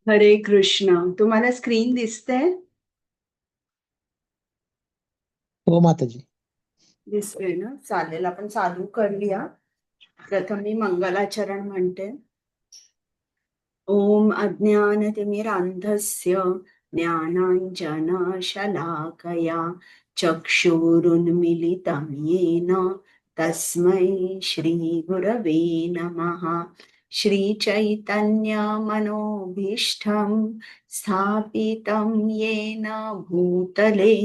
हरे कृष्ण. तुम्हाला स्क्रीन दिसते? हो माताजी. दिसते ना? चालेल, आपण चालू करूया. प्रथम मी मंगलाचरण म्हणते. ओम अज्ञानतिमिरान्धस्य ज्ञानाञ्जनशलाकया चक्षुरुन्मिलितं येन तस्मै श्रीगुरवे नमः. श्रीचैतन्यमनोभीष्टं स्थापितं येन भूतले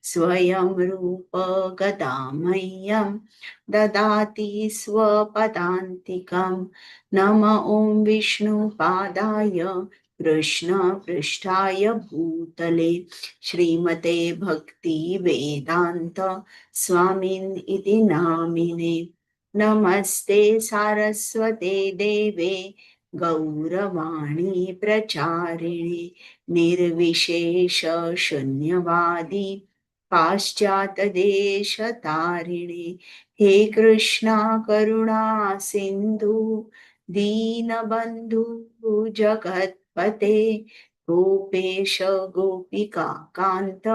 स्वयं रूप गदामह्यं ददाति स्वपदान्तिकम्. नम ओं विष्णुपादाय कृष्णपृष्ठाय भूतले श्रीमते भक्ति वेदांत स्वामिन् इति नामिने. नमस्ते सारस्वते देवे गौरवाणी प्रचारिणे निर्विशेष शून्यवादी पाश्चातदेशतारिणे. हे कृष्णा करुणा सिंधु दीनबंधु जगत्पते गोपेश गोपिका कांत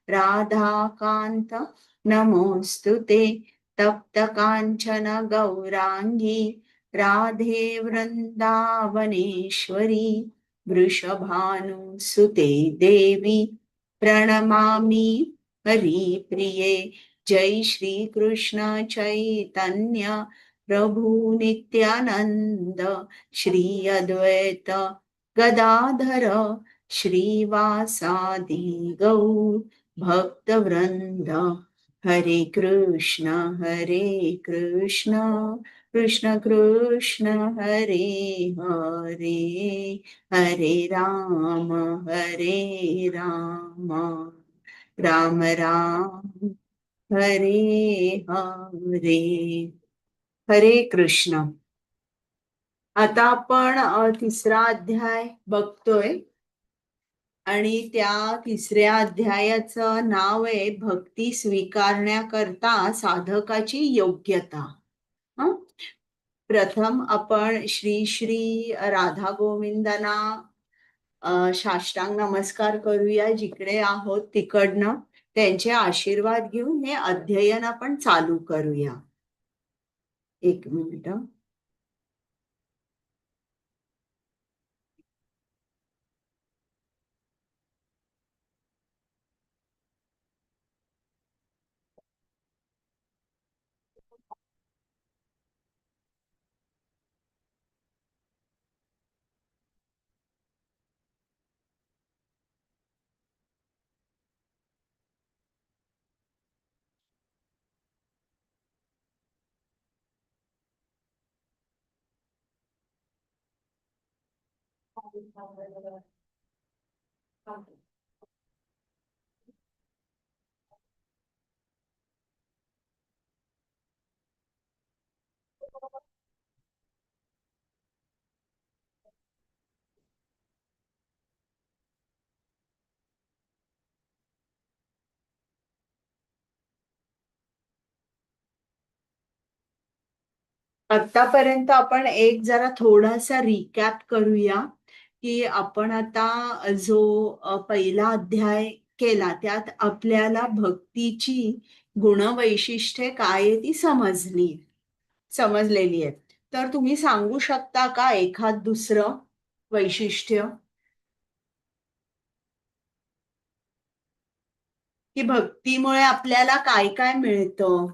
राधाकांत नमोस्तुते. तप्त कांचन गौरांगी राधे वृंदावनेश्वरी वृषभानुसुते देवी प्रणमामि हरिप्रिये. जय श्री कृष्ण चैतन्य प्रभु नित्यानंद श्री अद्वैत गदाधर श्रीवासादि गौर भक्तवृंद. हरे कृष्ण कृष्ण कृष्ण हरे हरे हरे राम राम राम हरे हरे. हरे कृष्ण. आता आपण तिसरा अध्याय बघतोय आणि त्या तिसऱ्या अध्यायाचं नाव आहे भक्ती स्वीकारण्याकरता साधकाची योग्यता. प्रथम आपण श्री श्री राधा गोविंदांना साष्टांग नमस्कार करूया जिकडे आहोत तिकडनं. त्यांचे आशीर्वाद घेऊन हे अध्ययन आपण चालू करूया. एक मिनिट. आतापर्यंत आपण एक जरा थोडासा रिकॅप करूया की आपण आता जो पहिला अध्याय केला त्यात आपल्याला भक्तीची गुणवैशिष्ट्ये काय आहे ती समजलेली आहे. तर तुम्ही सांगू शकता का एखाद दुसरं वैशिष्ट्य की भक्तीमुळे आपल्याला काय काय मिळतं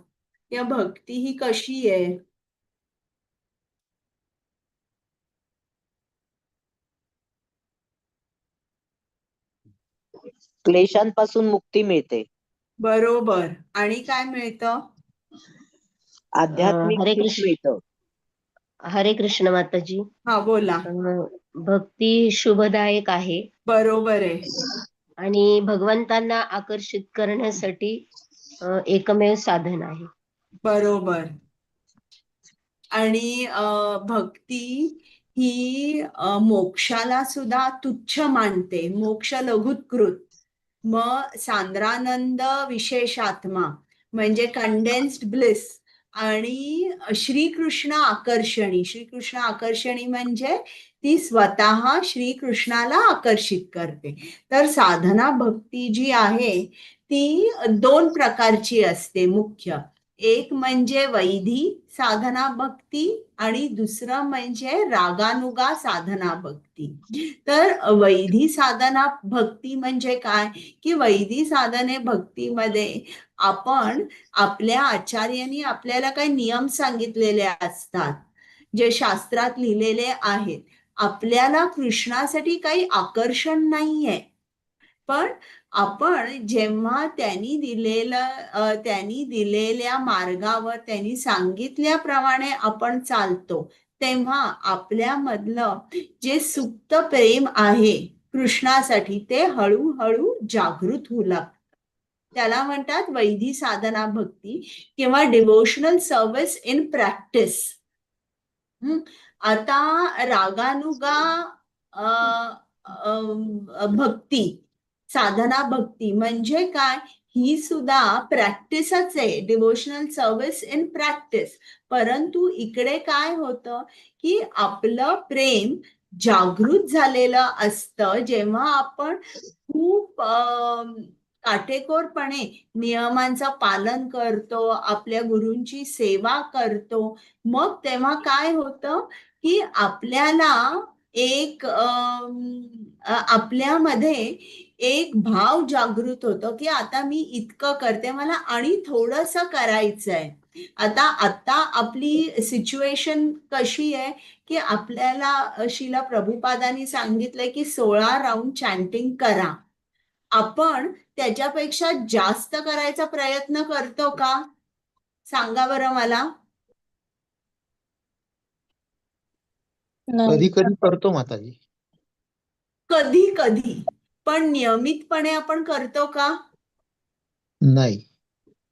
या भक्ती ही कशी आहे? क्लेशांपासून मुक्ती मिळते. बरोबर. आणि काय मिळतं? आध्यात्मिक हरे सुख कृष्ण. मिळतं. हरे कृष्ण माताजी. हा बोला. भक्ती शुभदायक आहे बरोबर आहे. आणि भगवंतांना आकर्षित करण्यासाठी एकमेव साधन आहे. बरोबर. आणि भक्ती ही मोक्षाला सुद्धा तुच्छ मानते. मोक्ष लघुत्कृत. मग सांद्रानंद विशेषात्मा म्हणजे कंडेन्स्ड ब्लिस आणि श्रीकृष्ण आकर्षणी. श्रीकृष्ण आकर्षणी म्हणजे ती स्वतः श्रीकृष्णाला आकर्षित करते. तर साधना भक्ती जी आहे ती 2 प्रकारची असते मुख्य. एक म्हणजे वैधी साधना भक्ती आणि दुसरं म्हणजे रागानुगा साधना भक्ती. तर वैधी साधना भक्ती म्हणजे काय, की वैधी साधने भक्तीमध्ये आपण आपल्या आचार्यांनी आपल्याला काही नियम सांगितलेले असतात, जे शास्त्रात लिहिलेले आहेत. आपल्याला कृष्णासाठी काही आकर्षण नाहीये, पण आपण जेव्हा त्यांनी दिलेल्या मार्गावर त्यांनी सांगितल्याप्रमाणे आपण चालतो, तेव्हा आपल्यामधलं जे सुप्त प्रेम आहे कृष्णासाठी ते हळूहळू जागृत होऊ लागतं. त्याला म्हणतात वैधी साधना भक्ती किंवा डिव्होशनल सर्व्हिस इन प्रॅक्टिस. आता रागानुगा भक्ती साधना भक्ती म्हणजे काय, ही सुद्धा प्रॅक्टिसच आहे, डिव्होशनल सर्व्हिस इन प्रॅक्टिस. परंतु इकडे काय होतं की आपलं प्रेम जागृत झालेलं असतं जेव्हा आपण खूप काटेकोरपणे नियमांचं पालन करतो, आपल्या गुरूंची सेवा करतो. मग तेव्हा काय होतं की आपल्याला आपल्यामध्ये एक भाव जागृत होतो की आता मी इतकं करते, मला आणि थोडंसं करायचंय. आता आपली सिच्युएशन कशी आहे की आपल्याला शिला प्रभुपादांनी सांगितलंय की 16 राऊंड चॅन्टिंग करा. आपण त्याच्यापेक्षा जास्त करायचा प्रयत्न करतो का, सांगा बरं मला. कधी कधी करतो माताजी. कधी कधी, पण नियमितपणे आपण करतो का. नाही.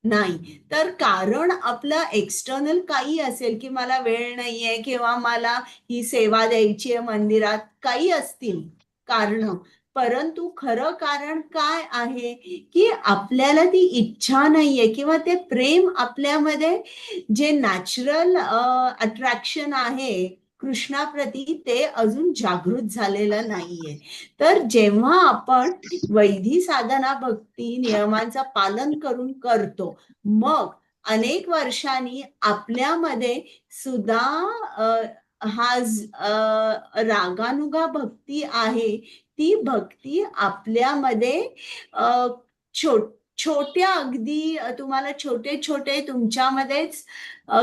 नाही. तर कारण आपलं एक्सटर्नल काही असेल की मला वेळ नाहीये किंवा मला ही सेवा द्यायची आहे मंदिरात, काही असतील कारण, परंतु खरं कारण काय आहे की आपल्याला ती इच्छा नाहीये किंवा ते प्रेम आपल्यामध्ये जे नॅचरल अट्रॅक्शन आहे कृष्णाप्रती ते अजून जागृत झालेलं नाहीये. तर जेव्हा आपण वैधी साधना भक्ती नियमांचं पालन करून करतो, मग अनेक वर्षांनी आपल्यामध्ये सुद्धा रागानुगा भक्ती आहे, ती भक्ती आपल्यामध्ये छोट्या अगदी तुम्हाला छोटे छोटे तुमच्यामध्येच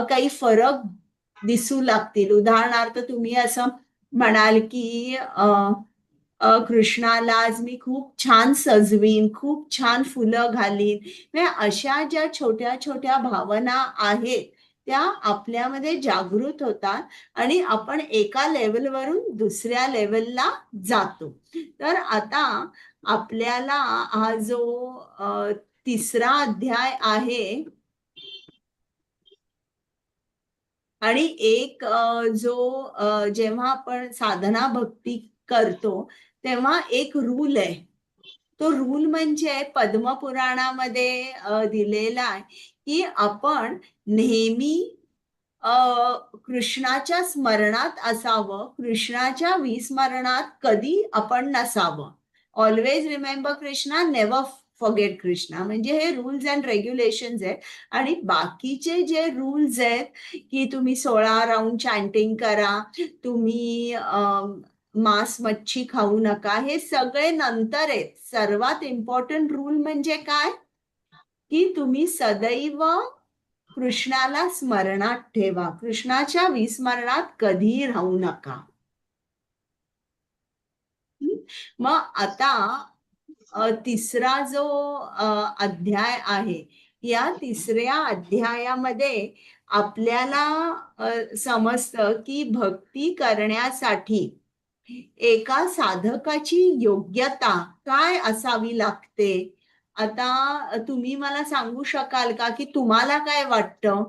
काही फरक दिसू लागतील. उदाहरणार्थ तुम्ही असं म्हणाल की कृष्णाला आज मी खूप छान सजवीन, खूप छान फुलं घालीन. म्हणजे अशा ज्या छोट्या छोट्या भावना आहेत त्या आपल्यामध्ये जागृत होतात आणि आपण एका लेवलवरून दुसऱ्या लेवलला जातो. तर आता आपल्याला हा जो 3रा अध्याय आहे आणि एक जेव्हा आपण साधना भक्ती करतो तेव्हा एक रूल आहे. तो रूल म्हणजे पद्मपुराणामध्ये दिलेला आहे की आपण नेहमी कृष्णाच्या स्मरणात असावं, कृष्णाच्या विस्मरणात कधी आपण नसावं. Always remember Krishna, never forget Krishna. म्हणजे हे रूल्स अँड रेग्युलेशन्स आहेत. आणि बाकीचे जे रूल्स आहेत की तुम्ही 16 राऊंड चॅन्टिंग करा, तुम्ही मांस मच्छी खाऊ नका, हे सगळे नंतर आहेत. सर्वात इम्पॉर्टंट रूल म्हणजे काय की तुम्ही सदैव कृष्णाला स्मरणात ठेवा, कृष्णाच्या विस्मरणात कधी राहू नका. मग आता 3रा जो अध्याय आहे, या 3ऱ्या अध्यायामध्ये आपल्याला समजतं की भक्ती करण्यासाठी एका साधकाची योग्यता काय असावी लागते. आता तुम्ही मला सांगू शकाल का की तुम्हाला काय वाटतं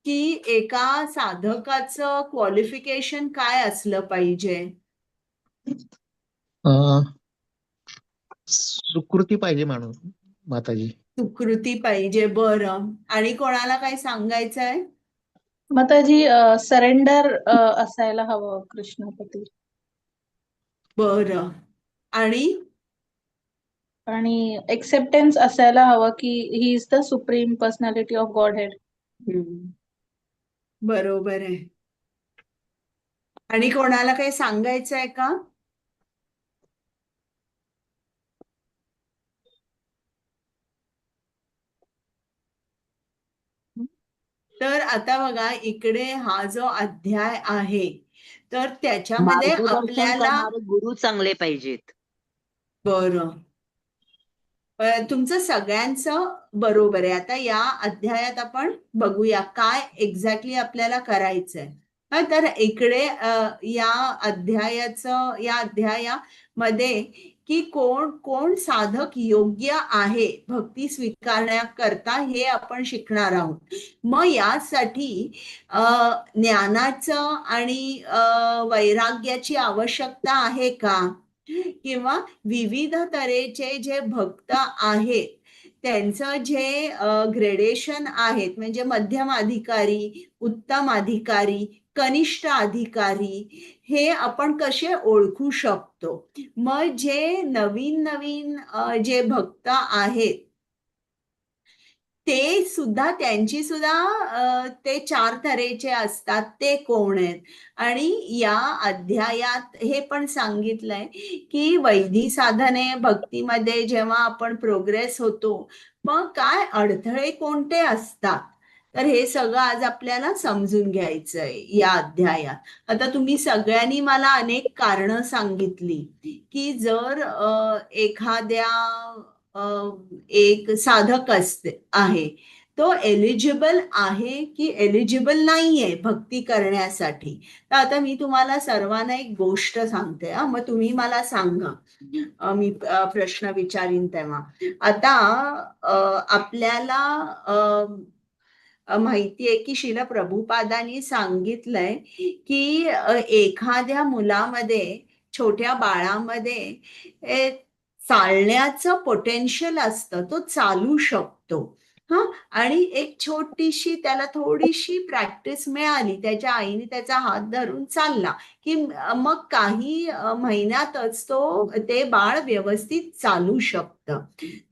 की एका साधकाचं क्वालिफिकेशन काय असलं पाहिजे. अं, सुकृती पाहिजे माणूस माताजी. सुकृती पाहिजे. बरं. आणि कोणाला काय सांगायचंय? माताजी सरेंडर असायला हवं कृष्णाप्रती. बरं. आणि आणि एक्सेप्टन्स असायला हवं की he is the supreme personality of God head. बरोबर आहे. आणि कोणाला काही सांगायचंय का? तर आता बघा, इकडे हा जो अध्याय आहे तर त्याच्यामध्ये मार्गदर्शन आपल्याला करणारे गुरु चांगले पाहिजेत. बरं. तुमचं सगळ्यांचं बरोबर आहे. आता या अध्यायात आपण बघूया काय एक्झॅक्टली आपल्याला करायचंय. तर इकडे या अध्यायामध्ये की कोण कोण साधक योग्य आहे भक्ती स्वीकारण्याकरता हे आपण शिकणार आहोत. मग यासाठी ज्ञानाचं आणि वैराग्याची आवश्यकता आहे का? किंवा विविध तऱ्हेचे जे भक्त आहेत त्यांचं जे ग्रेडेशन आहेत, म्हणजे मध्यम अधिकारी, उत्तम अधिकारी, कनिष्ठ अधिकारी, हे आपण कसे ओळखू शकतो? मग जे नवीन नवीन जे भक्त आहेत ते सुद्धा, त्यांची सुद्धा ते 4 तऱ्हेचे असतात. ते कोण आहेत? आणि या अध्यायात हे पण सांगितलंय की वैधी साधने भक्तीमध्ये जेव्हा आपण प्रोग्रेस होतो मग काय अडथळे कोणते असतात, तर हे सगळं आज आपल्याला समजून घ्यायचंय या अध्यायात. आता तुम्ही सगळ्यांनी मला अनेक कारणं सांगितली की जर एखाद्या एक साधक आहे तो एलिजिबल आहे की एलिजिबल नाहीये भक्ती करण्यासाठी. तर आता मी तुम्हाला सर्वांना एक गोष्ट सांगते, मग तुम्ही मला सांगा. मी प्रश्न विचारीन तेव्हा. आता आपल्याला माहितीये की श्रील प्रभुपादांनी सांगितलंय की एखाद्या मुलामध्ये, छोट्या बाळामध्ये चालण्याचं पोटेन्शियल असतं, तो चालू शकतो. आणि एक छोटीशी, त्याला थोडीशी प्रॅक्टिस मिळाली, त्याच्या आईने त्याचा हात धरून चालला की मग काही महिन्यातच ते बाळ व्यवस्थित चालू शकतं.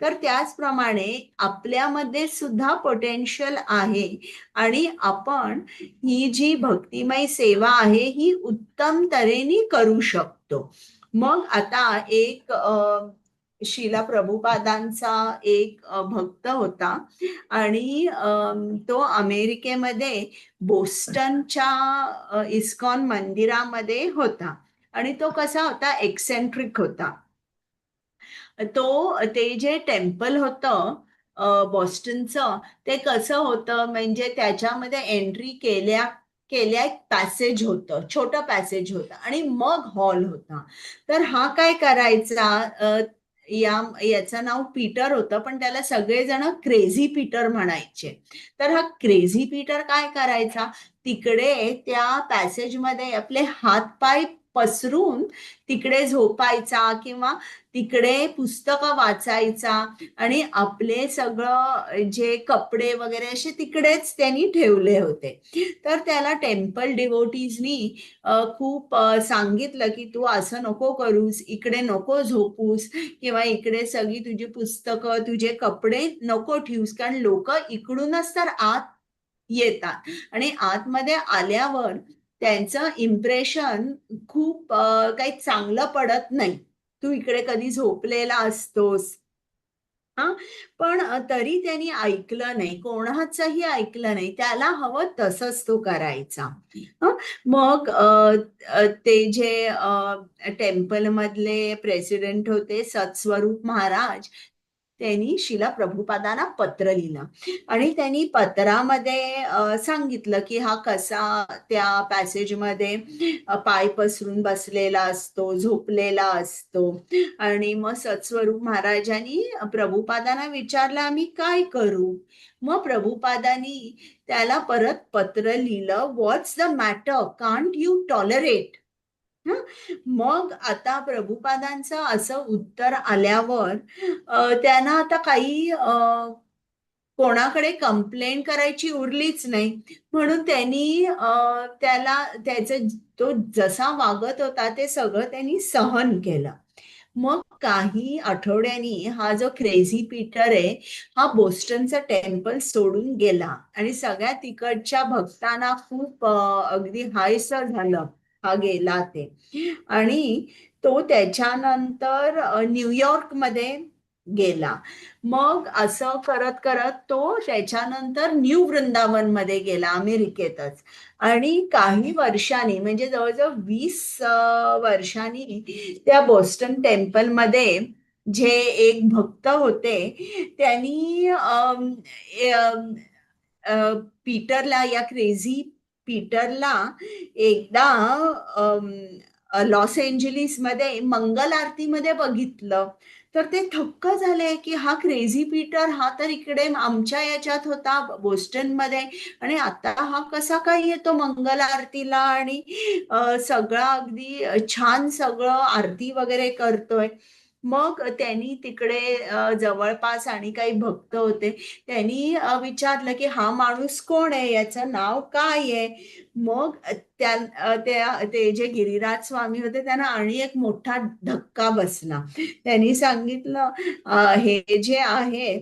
तर त्याचप्रमाणे आपल्यामध्ये सुद्धा पोटेन्शियल आहे आणि आपण ही जी भक्तिमय सेवा आहे ही उत्तम तऱ्हेने करू शकतो. मग आता एक श्रील प्रभुपादांचा एक भक्त होता आणि तो अमेरिकेमध्ये बोस्टनच्या इस्कॉन मंदिरामध्ये होता. आणि तो कसा होता? एक्सेंट्रिक होता. ते जे टेम्पल होतं बॉस्टनचं, ते कसं होतं म्हणजे त्याच्यामध्ये एंट्री केल्या एक पॅसेज होतं, छोटं पॅसेज होतं आणि मग हॉल होता. तर हा काय करायचा, याचं नाव पीटर होतं, पण त्याला सगळेजण क्रेझी पीटर म्हणायचे. तर हा क्रेझी पीटर काय करायचा, तिकडे त्या पॅसेजमध्ये आपले हातपाय पसरून तिकडे झोपायचा किंवा तिकडे पुस्तकं वाचायचा आणि आपले सगळं जे कपडे वगैरे असे तिकडेच त्यांनी ठेवले होते. तर त्याला टेम्पल डिवोटीजनी खूप सांगितलं की तू असं नको करूस, इकडे नको झोपूस किंवा इकडे सगळी तुझी पुस्तकं, तुझे कपडे नको ठेवूस, कारण लोक इकडूनच तर आत येतात आणि आतमध्ये आल्यावर त्यांचं इम्प्रेशन खूप काही चांगलं पडत नाही. तू इकडे कधी झोपलेला असतोस. पण तरी त्यांनी ऐकलं नाही, कोणाचंही ऐकलं नाही. त्याला हवं तसंच तो करायचा. मग ते जे टेम्पल मधले प्रेसिडेंट होते सत्स्वरूप महाराज, त्यांनी श्रील प्रभुपादांना पत्र लिहिलं आणि त्यांनी पत्रामध्ये सांगितलं की हा कसा त्या पॅसेजमध्ये पाय पसरून बसलेला असतो, झोपलेला असतो. आणि मग सत्स्वरूप महाराजांनी प्रभुपादांना विचारलं आम्ही काय करू? मग प्रभुपादांनी त्याला परत पत्र लिहिलं, what's the matter, can't you tolerate हं. मग आता प्रभुपादांचं असं उत्तर आल्यावर त्यांना आता काही कोणाकडे कंप्लेंट करायची उरलीच नाही. म्हणून त्यांनी त्याला त्याचं तो जसा वागत होता ते सगळं त्यांनी सहन केलं. मग काही आठवड्यांनी हा जो क्रेझी पीटर आहे हा बोस्टनचं टेम्पल सोडून गेला आणि सगळ्या तिकडच्या भक्तांना खूप अगदी हायसं झालं हा गेला ते. आणि तो त्याच्यानंतर न्यूयॉर्कमध्ये गेला. मग असं करत करत तो त्याच्यानंतर न्यू वृंदावनमध्ये गेला अमेरिकेतच. आणि काही वर्षांनी म्हणजे जवळजवळ 20 वर्षांनी त्या बोस्टन टेम्पलमध्ये जे एक भक्त होते त्यांनी पीटरला या क्रेझी पीटरला एकदा लॉस एंजलिस मध्ये मंगल आरतीमध्ये बघितलं. तर ते थक्क झाले की हा क्रेझी पीटर हा तर इकडे आमच्या याच्यात होता बोस्टन मध्ये आणि आता हा कसा काय येतो मंगल आरतीला आणि सगळं अगदी छान सगळं आरती वगैरे करतोय. मग त्यांनी तिकडे जवळपास आणि काही भक्त होते त्यांनी विचारलं की हा माणूस कोण आहे याचं नाव काय आहे. मग ते जे गिरिराज स्वामी होते त्यांना आणि एक मोठा धक्का बसला. त्यांनी सांगितलं हे जे आहे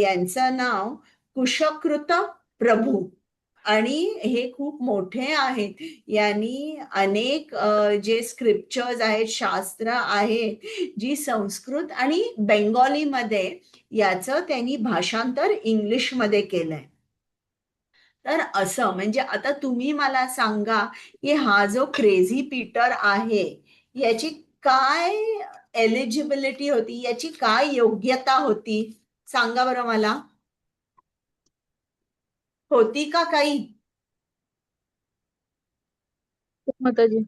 यांचं नाव कुशकृत प्रभू आणि हे खूप मोठे आहेत. यांनी अनेक जे स्क्रिप्चर्स आहेत शास्त्र आहेत जी संस्कृत आणि बेंगॉलीमध्ये याचं त्यांनी भाषांतर इंग्लिशमध्ये केलंय. तर असं म्हणजे आता तुम्ही मला सांगा की हा जो क्रेझी पीटर आहे याची काय एलिजिबिलिटी होती, याची काय योग्यता होती सांगा बरं मला. होती का काही? माताजी.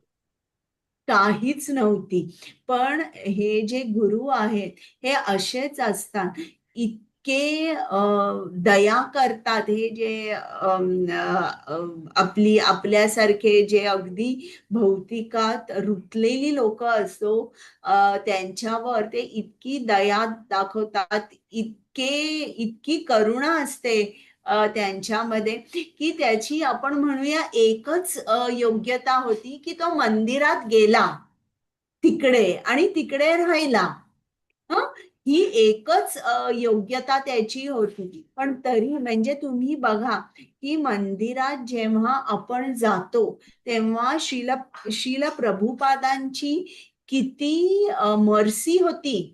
काहीच नव्हती. पण हे जे गुरु आहेत हे असेच असतात. इतके दया करतात. हे जे आपल्यासारखे जे अगदी भौतिकात रुतलेली लोक असो त्यांच्यावर ते इतकी दया दाखवतात. इतकी करुणा असते त्यांच्यामध्ये की त्याची आपण म्हणूया एकच योग्यता होती की तो मंदिरात गेला तिकडे आणि तिकडे राहिला. हं? ही एकच योग्यता त्याची होती. पण तरी म्हणजे तुम्ही बघा की मंदिरात जेव्हा आपण जातो तेव्हा शील प्रभुपादांची किती मर्सी होती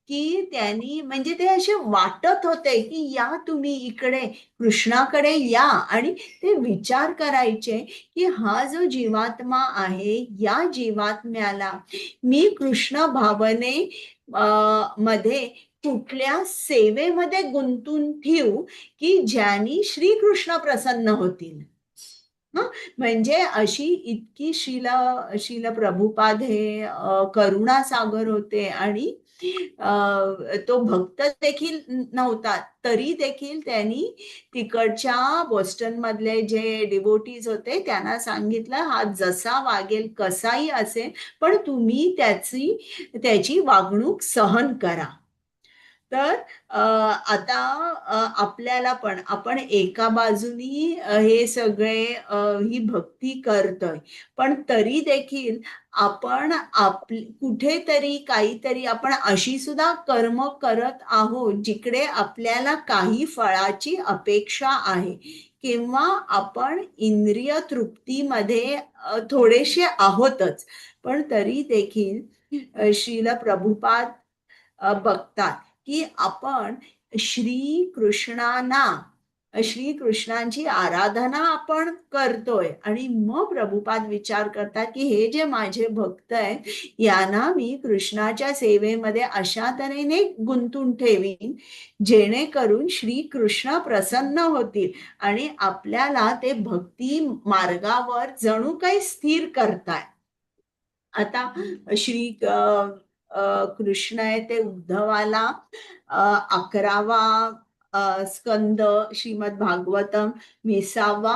की त्यांनी म्हणजे ते असे वाटत होते की या तुम्ही इकडे कृष्णाकडे या आणि ते विचार करायचे की हा जो जीवात्मा आहे या जीवात्म्याला मी कृष्ण भावने मध्ये कुठल्या सेवेमध्ये गुंतून ठेवू की ज्यांनी श्रीकृष्ण प्रसन्न होतील. म्हणजे अशी इतकी शील प्रभुपाद हे करुणा सागर होते आणि तो भक्त देखील नव्हता तरी देखील त्यांनी तिकडच्या बोस्टन मधले जे डिवोटीज होते त्यांना सांगितलं हा जसा वागेल कसाही असेल पण तुम्ही त्याची वागणूक सहन करा. तर आता आपल्याला पण आपण एका बाजूनी हे सगळे ही भक्ती करतोय पण तरी देखील आपण कुठेतरी काहीतरी आपण अशी सुद्धा कर्म करत आहोत जिकडे आपल्याला काही फळाची अपेक्षा आहे किंवा आपण इंद्रिय तृप्तीमध्ये थोडेसे आहोतच. पण तरी देखील श्रील प्रभुपाद बघतात की आपण श्रीकृष्णांची आराधना आपण करतोय आणि मग प्रभुपाद विचार करतात की हे जे माझे भक्त आहेत यांना मी कृष्णाच्या सेवेमध्ये अशा तऱ्हेने गुंतून ठेवीन जेणेकरून श्रीकृष्ण प्रसन्न होतील आणि आपल्याला ते भक्ती मार्गावर जणू काही स्थिर करताय. आता कृष्ण आहे ते उद्धवाला 11वा स्कंद श्रीमद भागवतम 20वा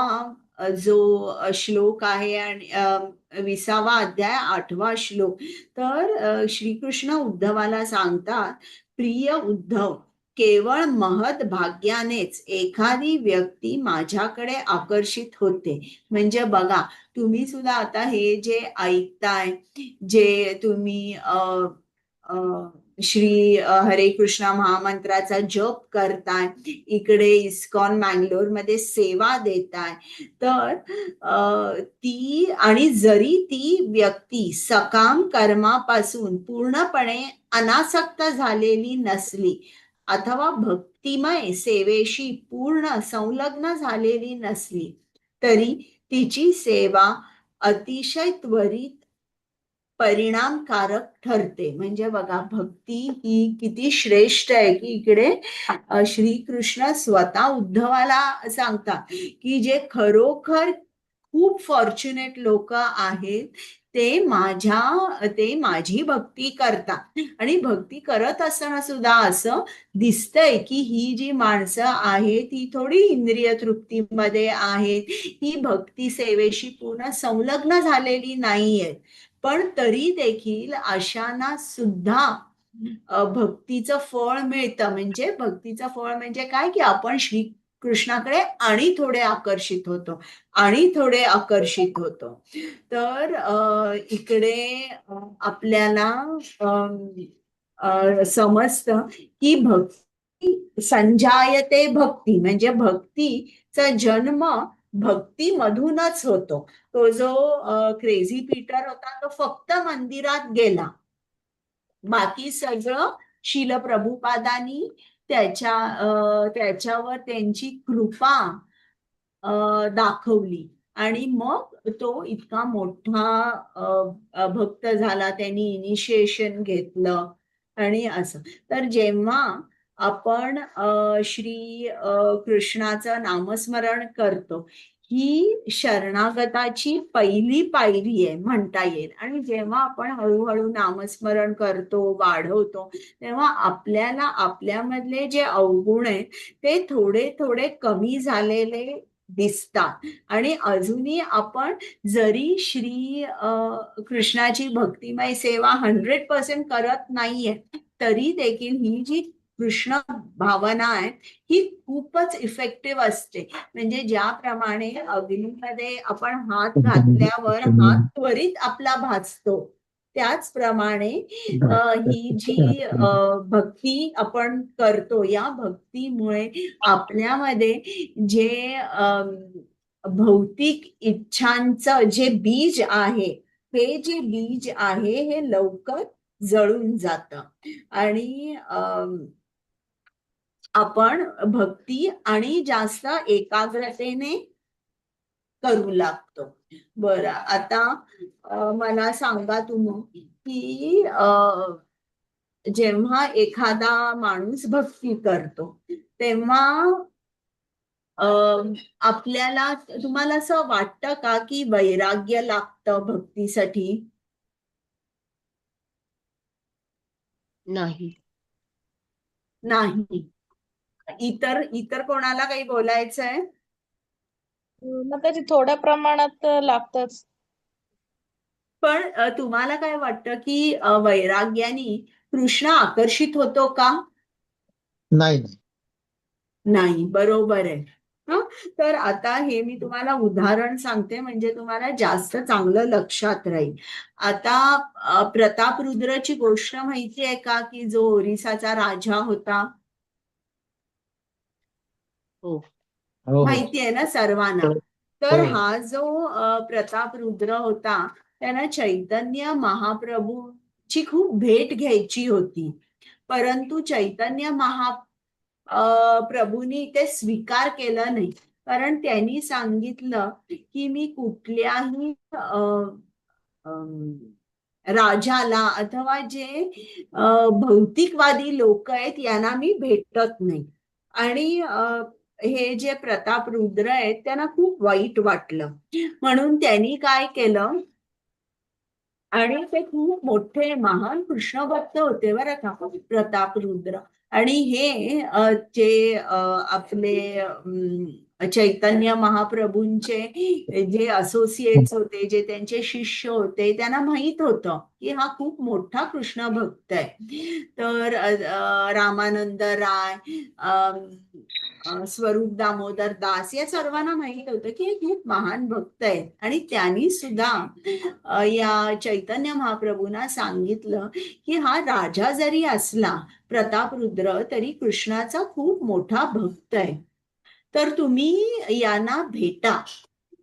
जो श्लोक आहे आणि 20वा अध्याय 8वा श्लोक. तर श्रीकृष्ण उद्धवाला सांगतात, प्रिय उद्धव, केवळ महत भाग्यानेच एखादी व्यक्ती माझ्याकडे आकर्षित होते. म्हणजे बघा, तुम्ही सुद्धा आता हे जे ऐकताय, जे तुम्ही श्री हरे कृष्णा महामंत्राचा जप करताय, इकडे इस्कॉन मँगलोर मध्ये सेवा देताय, तर ती, आणि जरी ती व्यक्ती सकाम कर्मापासून पूर्णपणे अनासक्त झालेली नसली अथवा भक्तिमय सेवेशी पूर्ण संलग्न झालेली नसली, तरी तिची सेवा अतिशय त्वरित परिणामकारक ठरते. म्हणजे बघा, भक्ती ही किती श्रेष्ठ आहे की इकडे श्रीकृष्ण स्वतः उद्धवाला सांगतात की जे खरोखर खूप फॉर्च्युनेट लोक आहेत ते माझी भक्ती करतात. आणि भक्ती करत असताना सुद्धा असं दिसतंय की ही जी माणसं आहेत ही थोडी इंद्रिय तृप्तीमध्ये आहेत, ही भक्ती सेवेशी पूर्ण संलग्न झालेली नाहीयेत, पण तरी देखील अशांना सुद्धा भक्तीचं फळ मिळतं. म्हणजे भक्तीचं फळ म्हणजे काय, की आपण श्रीकृष्णाकडे आणि थोडे आकर्षित होतो आणि थोडे आकर्षित होतो. तर इकडे आपल्याला समजतं की भक्ती संजायते भक्ती, म्हणजे भक्तीचा जन्म भक्तीमधूनच होतो. तो जो क्रेझी पीटर होता तो फक्त मंदिरात गेला, बाकी सगळं शील प्रभुपादांनी त्याच्यावर त्यांची कृपा दाखवली आणि मग तो इतका मोठा भक्त झाला, त्यांनी इनिशिएशन घेतलं आणि असं. तर जेव्हा आपण श्री कृष्णाचं नामस्मरण करतो, ही शरणागताची पहिली पायरी आहे म्हणता येईल. आणि जेव्हा आपण हळूहळू नामस्मरण करतो, वाढवतो, तेव्हा आपल्याला आपल्यामधले जे अवगुण आहेत ते थोडे थोडे कमी झालेले दिसतात. आणि अजूनही आपण जरी श्री कृष्णाची भक्तिमय सेवा 100% करत नाहीये, तरी देखील ही जी कृष्ण भावना आहे ही खूपच इफेक्टिव्ह असते. म्हणजे ज्याप्रमाणे अग्नीमध्ये आपण हात घातल्यावर हात त्वरित आपला भाजतो, त्याचप्रमाणे ही जी भक्ती आपण करतो, या भक्तीमुळे आपल्यामध्ये जे भौतिक इच्छांचं जे बीज आहे, हे जे बीज आहे हे लवकर जळून जातं आणि आपण भक्ती आणि जास्त एकाग्रतेने करू लागतो. बरं, आता मला सांगा तुम्ही की जेव्हा एखादा माणूस भक्ती करतो तेव्हा आपल्याला, तुम्हाला असं वाटतं का की वैराग्य लागतं भक्तीसाठी? नाही. नाही. इतर कोणाला काही बोलायचंय? मग त्याची थोड्या प्रमाणात लागतच. पण तुम्हाला काय वाटतं की वैराग्याने कृष्ण आकर्षित होतो का? नाही. नाही, बरोबर आहे. तर आता हे मी तुम्हाला उदाहरण सांगते म्हणजे तुम्हाला जास्त चांगलं लक्षात राहील. आता प्रतापरुद्रची गोष्ट माहिती आहे का, की जो ओरिसाचा राजा होता? हो. माहिती आहे ना सर्वांना. तर हो. हा जो प्रतापरुद्र होता, त्यांना चैतन्य महाप्रभूची खूप भेट घ्यायची होती, परंतु चैतन्य प्रभूंनी ते स्वीकार केलं नाही. कारण त्यांनी सांगितलं की मी कुठल्याही राजाला अथवा जे भौतिकवादी लोक आहेत यांना मी भेटत नाही. आणि हे जे प्रतापरुद्र आहेत त्यांना खूप वाईट वाटलं, म्हणून त्यांनी काय केलं, आणि ते खूप मोठे महान कृष्ण भक्त होते बरं का प्रतापरुद्र. आणि हे जे आपले चैतन्य महाप्रभूंचे जे असोसिएट्स होते, जे त्यांचे शिष्य होते, त्यांना माहित होतं की हा खूप मोठा कृष्ण भक्त आहे. तर रामानंद राय, स्वरूप दामोदर दास या सर्वांना माहित होतं की हे खूप महान भक्त आहेत. आणि त्यांनी सुद्धा या चैतन्य महाप्रभूंना सांगितलं की हा राजा जरी असला प्रतापरुद्र, तरी कृष्णाचा खूप मोठा भक्त आहे, तर तुम्ही यांना भेटा.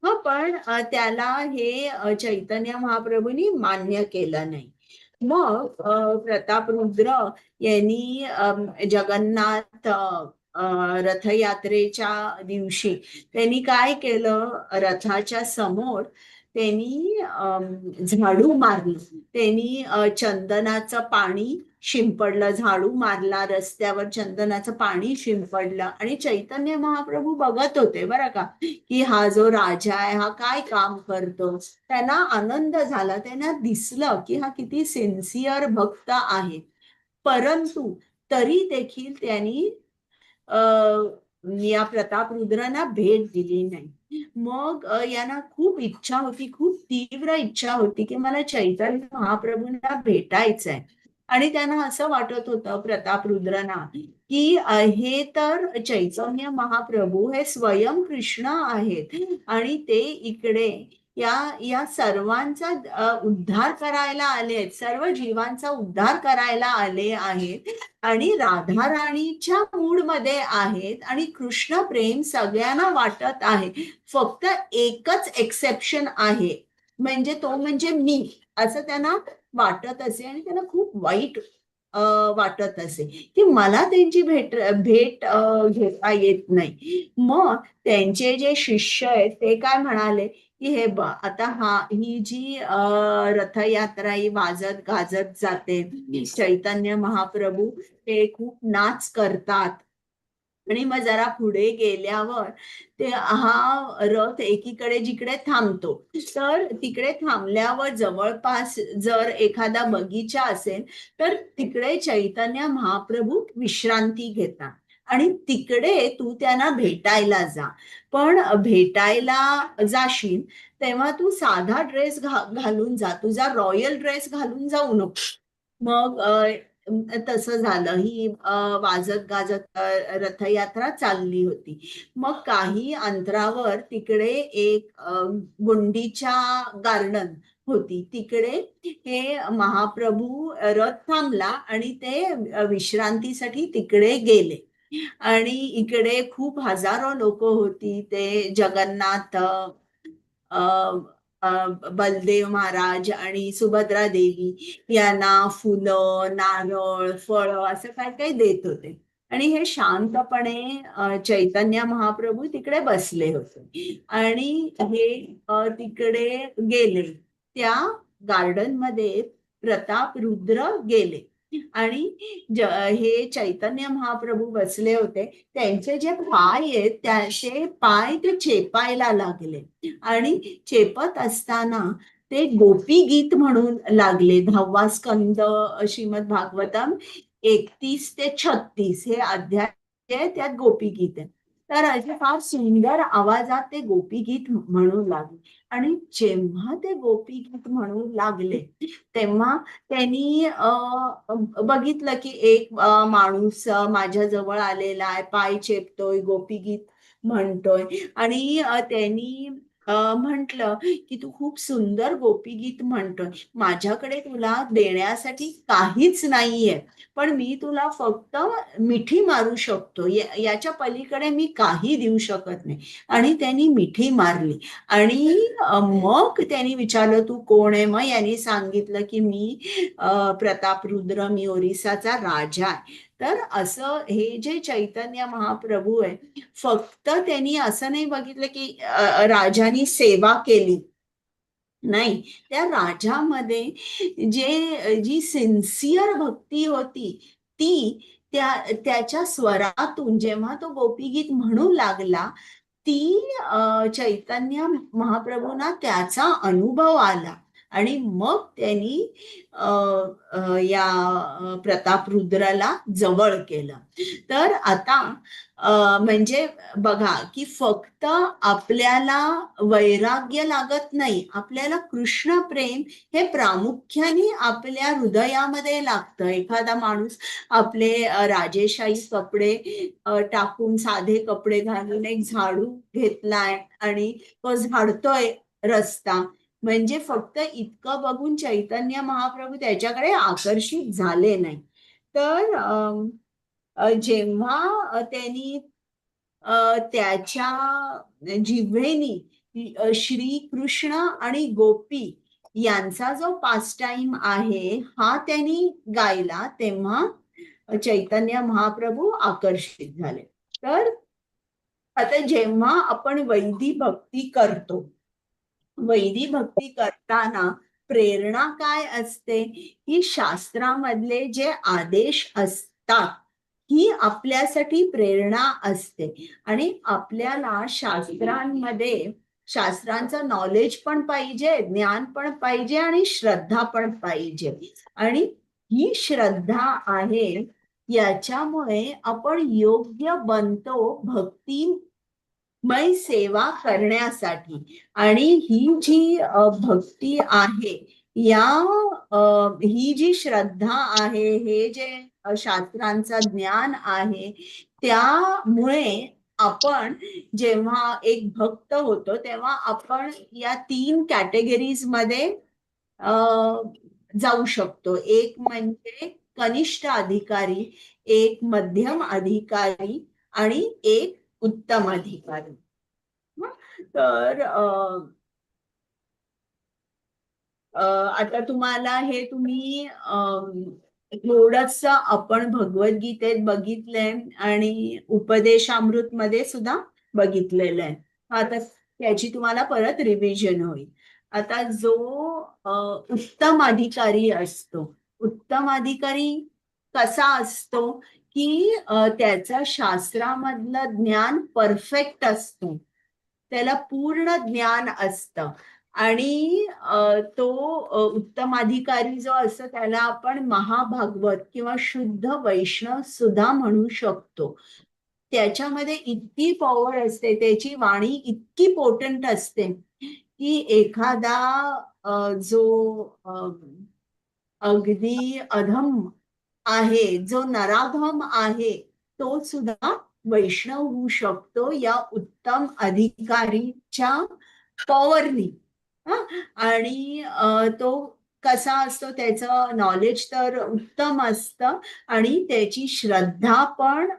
हा, पण त्याला हे चैतन्य महाप्रभूंनी मान्य केलं नाही. मग प्रतापरुद्र यांनी जगन्नाथ रथयात्रेच्या दिवशी त्यांनी काय केलं, रथाच्या समोर त्यांनी झाडू मारलं. त्यांनी चंदनाचं पाणी शिंपडलं, झाडू मारला, रस्त्यावर चंदनाचं पाणी शिंपडलं. आणि चैतन्य महाप्रभू बघत होते बरं का, की हा जो राजा आहे हा काय काम करतो. त्यांना आनंद झाला, त्यांना दिसलं की हा किती सिन्सिअर भक्त आहे. परंतु तरी देखील त्यांनी या प्रतापरुद्रांना भेट दिली नाही. मग यांना खूप इच्छा होती, खूप तीव्र इच्छा होती की मला चैतन्य महाप्रभूंना भेटायचंय. आणि त्यांना असं वाटत होतं प्रतापरुद्रांना की हे तर चैतन्य महाप्रभू हे स्वयं कृष्ण आहेत आणि ते इकडे या या सर्वांचा उद्धार करायला आले आहेत, सर्व जीवांचा उद्धार करायला आले आहेत आणि राधा राणीच्या मूड मध्ये आहेत आणि कृष्ण प्रेम सगळ्यांना वाटत आहे. फक्त एकच एक्सेप्शन आहे, म्हणजे तो म्हणजे मी, असं त्यांना वाटत असे. आणि त्यांना खूप वाईट वाटत असे की मला त्यांची भेट घेता येत नाही. मग त्यांचे जे शिष्य आहेत ते काय म्हणाले की हे आता ही जी रथयात्रा ही वाजत गाजत जाते, चैतन्य महाप्रभू ते खूप नाच करतात. आणि मग जरा पुढे गेल्यावर ते हा रथ एकीकडे जिकडे थांबतो, तर तिकडे थांबल्यावर जवळपास जर एखादा बगीचा असेल तर तिकडे चैतन्य महाप्रभू विश्रांती घेतात. आणि तिकडे तू त्यांना भेटायला जा. पण भेटायला जाशील तेव्हा तू साधा ड्रेस घालून जा, तुझा रॉयल ड्रेस घालून जाऊ नको. मग तसं झालं. ही वाजत गाजत रथयात्रा चालली होती. मग काही अंतरावर तिकडे एक गुंडीच्या गार्डन होती, तिकडे हे महाप्रभू रथ थांबला आणि ते विश्रांतीसाठी तिकडे गेले. आणि इकडे खूप हजारो लोक होती. ते जगन्नाथ, बलदेव महाराज आणि सुभद्रा देवी यांना फुलं, नारळ, फळं असं काय काय देत होते. आणि हे शांतपणे चैतन्य महाप्रभू तिकडे बसले होते. आणि हे तिकडे गेले, त्या गार्डन मध्ये प्रतापरुद्र गेले. आणि हे चैतन्य महाप्रभू बसले होते, त्यांचे जे पाय आहेत त्याचे पाय ते चेपायला लागले. आणि चेपत असताना ते गोपी गीत म्हणून लागले. 10वा स्कंद श्रीमद भागवतम 31 ते 36 हे अध्याय आहे, त्यात गोपी गीत आहे. तर असे फार सुंदर आवाजात ते गोपी गीत म्हणू लागले. आणि जेव्हा ते गोपी गीत म्हणू लागले तेव्हा त्यांनी बघितलं की एक माणूस माझ्या जवळ आलेला आहे, पाय चेपतोय, गोपी गीत म्हणतोय. आणि त्यांनी म्हटलं की तू खूप सुंदर गोपी गीत म्हणतोय, माझ्याकडे तुला देण्यासाठी काहीच नाहीये, पण मी तुला फक्त मिठी मारू शकतो, याच्या पलीकडे मी काही देऊ शकत नाही. आणि त्यांनी मिठी मारली. आणि मग त्यांनी विचारलं तू कोण आहे. मग यांनी सांगितलं की मी प्रतापरुद्र, मी ओरिसाचा राजा आहे. तर असं हे जे चैतन्य महाप्रभू आहे, फक्त त्यांनी असं नाही बघितलं की राजानी सेवा केली, नाही, त्या राजामध्ये जी सिन्सिअर भक्ती होती ती त्याच्या स्वरातून जेव्हा तो गोपीगीत म्हणू लागला, ती चैतन्य महाप्रभूंना त्याचा अनुभव आला. आणि मग त्यांनी या प्रतापरुद्राला जवळ केलं. तर आता म्हणजे बघा की फक्त आपल्याला वैराग्य लागत नाही, आपल्याला कृष्ण प्रेम हे प्रामुख्याने आपल्या हृदयामध्ये लागतं. एखादा माणूस आपले राजेशाही कपडे टाकून साधे कपडे घालून एक झाडू घेतलाय आणि तो झाडतोय रस्ता, म्हणजे फक्त इतकं बघून चैतन्य महाप्रभू त्याच्याकडे आकर्षित झाले नाही. तर जेव्हा त्यांनी त्याच्या जिव्हेनी श्रीकृष्ण आणि गोपी यांचा जो पास टाइम आहे हा त्यांनी गायला, तेव्हा चैतन्य महाप्रभू आकर्षित झाले. तर आता जेव्हा आपण वैदी भक्ती करतो, वैदी भक्ती करताना प्रेरणा काय असते की शास्त्रामधले जे आदेश असतात ही आपल्यासाठी प्रेरणा असते. आणि आपल्याला शास्त्रांचं नॉलेज पण पाहिजे, ज्ञान पण पाहिजे आणि श्रद्धा पण पाहिजे. आणि ही श्रद्धा आहे, याच्यामुळे आपण योग्य बनतो भक्तिमय सेवा करण्यासाठी. आणि ही जी भक्ती आहे, ही जी श्रद्धा आहे, हे जे शास्त्रांचा ज्ञान आहे, त्यामुळे आपण जेव्हा एक भक्त होतो तेव्हा आपण या 3 कॅटेगरीज मध्ये जाऊ शकतो. एक म्हणजे कनिष्ठ अधिकारी, एक मध्यम अधिकारी आणि एक उत्तम अधिकारी. तर आता तुम्हाला हे तुम्ही थोडस आपण भगवद्गीतेत बघितलंय आणि उपदेशामृत मध्ये सुद्धा बघितलेलं आहे. आता त्याची तुम्हाला परत रिव्हिजन होईल. आता जो उत्तम अधिकारी असतो, उत्तम अधिकारी कसा असतो की त्याचं शास्त्रामधलं ज्ञान परफेक्ट असतो, त्याला पूर्ण ज्ञान असतं. आणि तो उत्तम अधिकारी जो असतो त्याला आपण महाभागवत किंवा शुद्ध वैष्णव सुद्धा म्हणू शकतो. त्याच्यामध्ये इतकी पॉवर असते, त्याची वाणी इतकी पोटंट असते की एखादा जो अगदी अधम आहे, जो नराधम आहे, तो सुद्धा वैष्णव होऊ शकतो या उत्तम अधिकारीच्या पॉवरनी. आणि तो कसा असतो, त्याचं नॉलेज तर उत्तम असतं आणि त्याची श्रद्धा पण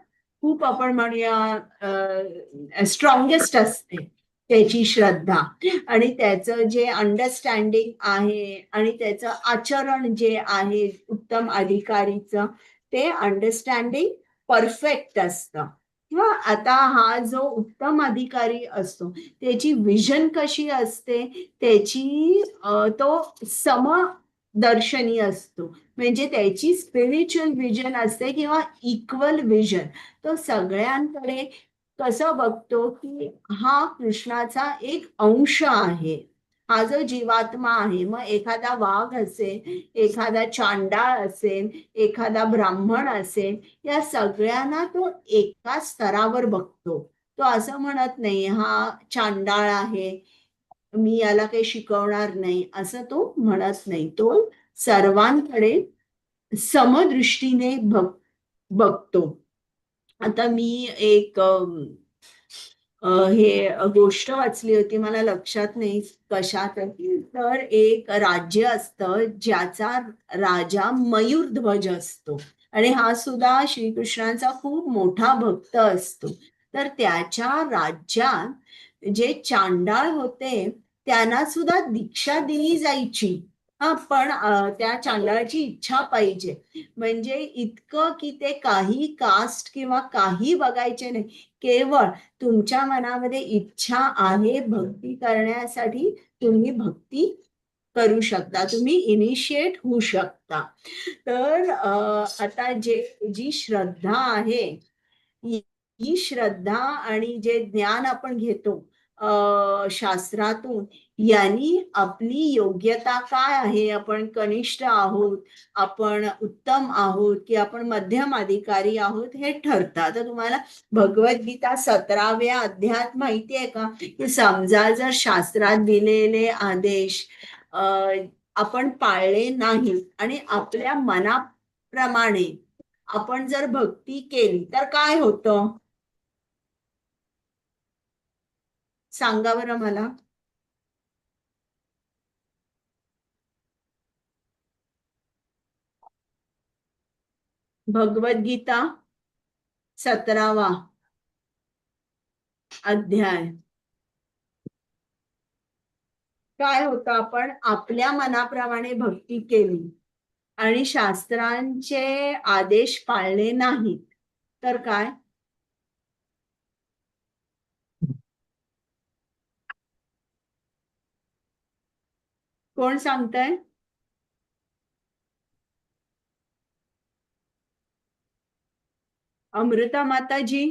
खूप, आपण म्हणूया स्ट्रॉंगेस्ट असते त्याची श्रद्धा. आणि त्याचं जे अंडरस्टँडिंग आहे आणि त्याचं आचरण जे आहे उत्तम अधिकारीचं, ते अंडरस्टँडिंग परफेक्ट असतं. आता हा जो उत्तम अधिकारी असतो त्याची विजन कशी असते, त्याची तो समदर्शनी असतो, म्हणजे त्याची स्पिरिच्युअल विजन असते किंवा इक्वल विजन. तो सगळ्यांकडे कसं बघतो की हा कृष्णाचा एक अंश आहे, हा जो जीवात्मा आहे. मग एखादा वाघ असेल, एखादा चांडाळ असेल, एखादा ब्राह्मण असेल, या सगळ्यांना तो एका स्तरावर बघतो. तो असं म्हणत नाही हा चांडाळ आहे, मी याला काही शिकवणार नाही, असं तो म्हणत नाही. तो सर्वांकडे समदृष्टीने बघतो. आता मी एक हे गोष्ट वाचली होती, मला लक्षात नाही कशात. तर एक राज्य असतं ज्याचा राजा मयूरध्वज असतो आणि हा सुद्धा श्रीकृष्णांचा खूप मोठा भक्त असतो. तर त्याच्या राज्यात जे चांडाळ होते त्यांना सुद्धा दीक्षा दिली जायची. पण त्या चांडाळाची इच्छा पाहिजे, म्हणजे इतकं की ते काही कास्ट किंवा काही बघायचे नाही, केवळ तुमच्या मनामध्ये इच्छा आहे भक्ती करण्यासाठी, तुम्ही भक्ती करू शकता, तुम्ही इनिशिएट होऊ शकता. तर आता जी श्रद्धा आहे, ही श्रद्धा आणि जे ज्ञान आपण घेतो शास्त्रातून यांनी आपली योग्यता काय आहे, आपण कनिष्ठ आहोत, आपण उत्तम आहोत की आपण मध्यम अधिकारी आहोत हे ठरतं. आता तुम्हाला भगवद्गीता 17व्या अध्यायात माहिती आहे का की समजा जर शास्त्रात दिलेले आदेश आपण पाळले नाहीत आणि आपल्या मनाप्रमाणे आपण जर भक्ती केली तर काय होतं सांगा बरं मला. भगवद्गीता 17वा अध्याय. काय होतं, आपण आपल्या मनाप्रमाणे भक्ती केली आणि शास्त्रांचे आदेश पाळले नाहीत तर काय? कोण सांगतंय? अमृता माताजी,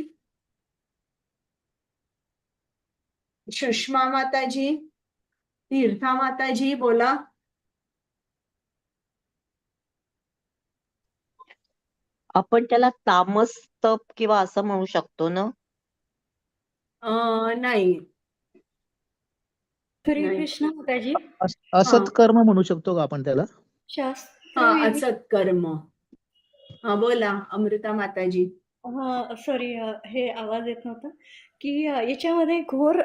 सुषमा माताजी, तीर्था माताजी, बोला. आपण त्याला तामस तप किंवा असं म्हणू शकतो ना. नाही हरे नाही. कृष्ण माताजी. असत कर्म म्हणू शकतो का आपण त्याला? शास्त्र विहित असत कर्म. बोला अमृता माताजी. सॉरी, हे आवाज येत नव्हता की याच्यामध्ये घोर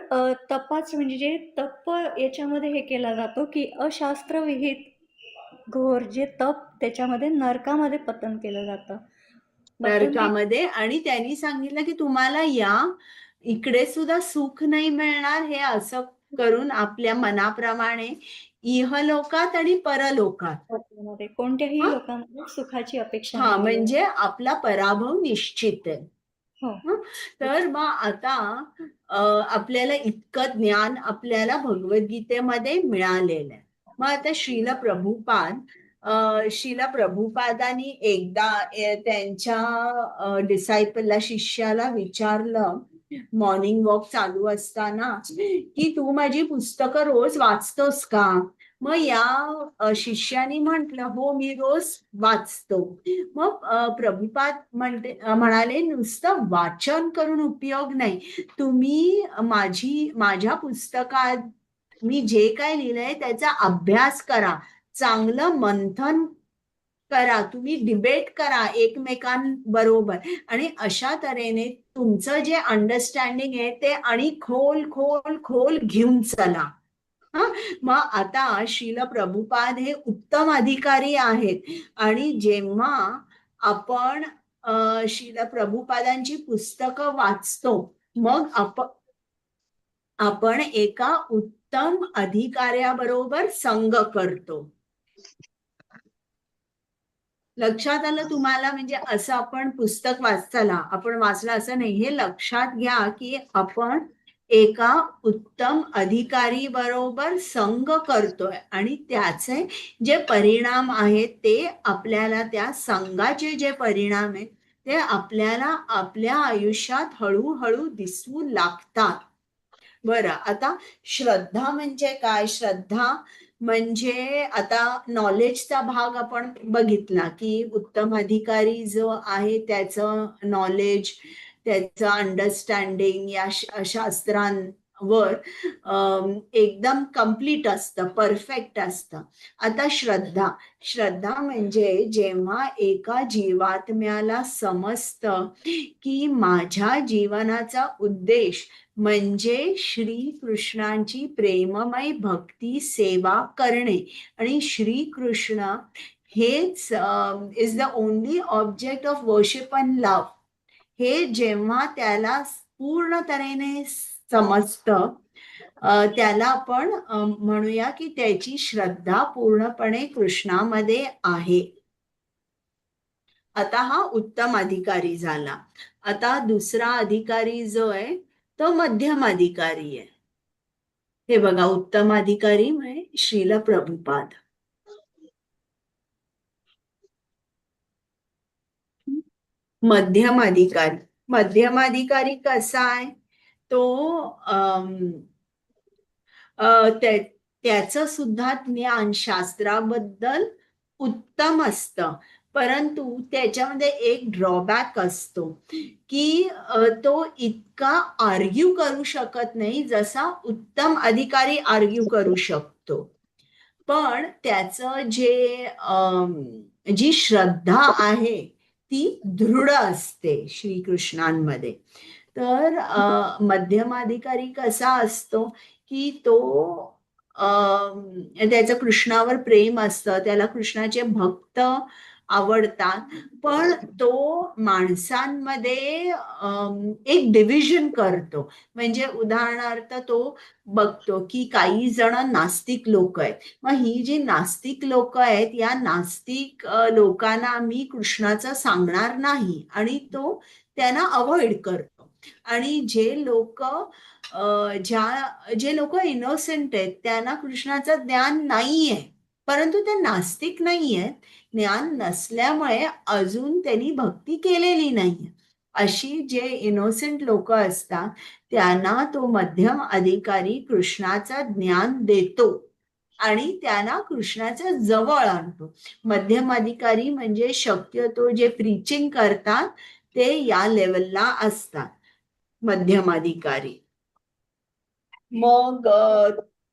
तपाच म्हणजे जे तप याच्यामध्ये हे केला जातो की अशास्त्र विहित घोर जे तप त्याच्यामध्ये नरकामध्ये पतन केलं जातं. नरकामध्ये. आणि त्यांनी सांगितलं की तुम्हाला या इकडे सुद्धा सुख नाही मिळणार हे असं करून आपल्या मनाप्रमाणे इहलोकात आणि परलोकात कोणत्याही हा? लोकांमध्ये सुखाची अपेक्षा नाही केली म्हणजे आपला पराभव निश्चित आहे. हो. तर मग आता आपल्याला इतकं ज्ञान आपल्याला भगवद्गीतेमध्ये मिळालेलं आहे. मग आता श्रील प्रभुपादांनी एकदा त्यांच्या डिसायपलला, शिष्याला विचारलं मॉर्निंग वॉक चालू असताना की तू माझी पुस्तकं रोज वाचतोस का? मग या शिष्यानी म्हटलं हो मी रोज वाचतो. मग प्रभुपाद म्हणाले नुसतं वाचन करून उपयोग नाही, तुम्ही माझ्या पुस्तकात मी जे काय लिहिलंय त्याचा अभ्यास करा, चांगलं मंथन करा, तुम्ही डिबेट करा एकमेकांबरोबर आणि अशा तऱ्हेने तुमचं जे अंडरस्टँडिंग आहे ते आणि खोल खोल खोल घेऊन चला. मग आता श्रील प्रभुपाद हे उत्तम अधिकारी आहेत आणि जेव्हा आपण श्रील प्रभुपादांची पुस्तकं वाचतो मग आपण एका उत्तम अधिकाऱ्याबरोबर संग करतो. लक्षात आलं तुम्हाला? म्हणजे असं आपण पुस्तक वाचताना आपण वाचलं असं नाही, हे लक्षात घ्या की आपण एका उत्तम अधिकारी बरोबर संग करतोय आणि त्याचे जे परिणाम आहेत ते आपल्याला, त्या संघाचे जे परिणाम आहेत ते आपल्याला आपल्या आयुष्यात हळूहळू दिसू लागतात. बरं, आता श्रद्धा म्हणजे काय? श्रद्धा म्हणजे आता नॉलेजचा भाग आपण बघितला की उत्तम अधिकारी जो आहे त्याचं नॉलेज, त्याचं अंडरस्टँडिंग या शास्त्रांवर एकदम कम्प्लीट असतं, परफेक्ट असतं. आता श्रद्धा म्हणजे जेव्हा एका जीवात्म्याला समजतं की माझ्या जीवनाचा उद्देश म्हणजे श्रीकृष्णांची प्रेममय भक्ती सेवा करणे आणि श्रीकृष्ण हेच is the only object of worship and love, हे जेव्हा त्याला पूर्ण तऱ्हेने समजतं त्याला आपण म्हणूया की त्याची श्रद्धा पूर्णपणे कृष्णामध्ये आहे. आता हा उत्तम अधिकारी झाला. आता दुसरा अधिकारी जो आहे तो मध्यम अधिकारी आहे. हे बघा, उत्तम अधिकारी म्हणजे श्रील प्रभुपाद. मध्यम अधिकारी कसा आहे तो त्याचं सुद्धा ज्ञान शास्त्राबद्दल उत्तम असतं, परंतु त्याच्यामध्ये एक ड्रॉबॅक असतो की तो इतका आर्ग्यू करू शकत नाही जसा उत्तम अधिकारी आर्ग्यू करू शकतो. पण त्याचं जी श्रद्धा आहे ती दृढ असते श्रीकृष्णांमध्ये. तर मध्यमाधिकारी कसा असतो की तो त्याचं कृष्णावर प्रेम असतं, त्याला कृष्णाचे भक्त आवडतात, पण तो माणसांमध्ये एक डिव्हिजन करतो. म्हणजे उदाहरणार्थ तो बघतो की काही जण नास्तिक लोक आहेत, मग ही जी नास्तिक लोक आहेत या नास्तिक लोकांना मी कृष्णाचं सांगणार नाही आणि तो त्यांना अवॉइड करतो. आणि जे लोक इनोसेंट आहेत त्यांना कृष्णाचं ज्ञान नाहीये, परंतु ते नास्तिक नाहीये, ज्ञान नसल्यामुळे अजून त्यांनी भक्ती केलेली नाहीये, अशी जे इनोसेंट लोक असतात त्यांना तो मध्यम अधिकारी कृष्णाचं ज्ञान देतो आणि त्यांना कृष्णाच्या जवळ आणतो. मध्यम अधिकारी म्हणजे शक्यतो जे प्रीचिंग करतात ते या लेवलला असतात मध्यम अधिकारी. मग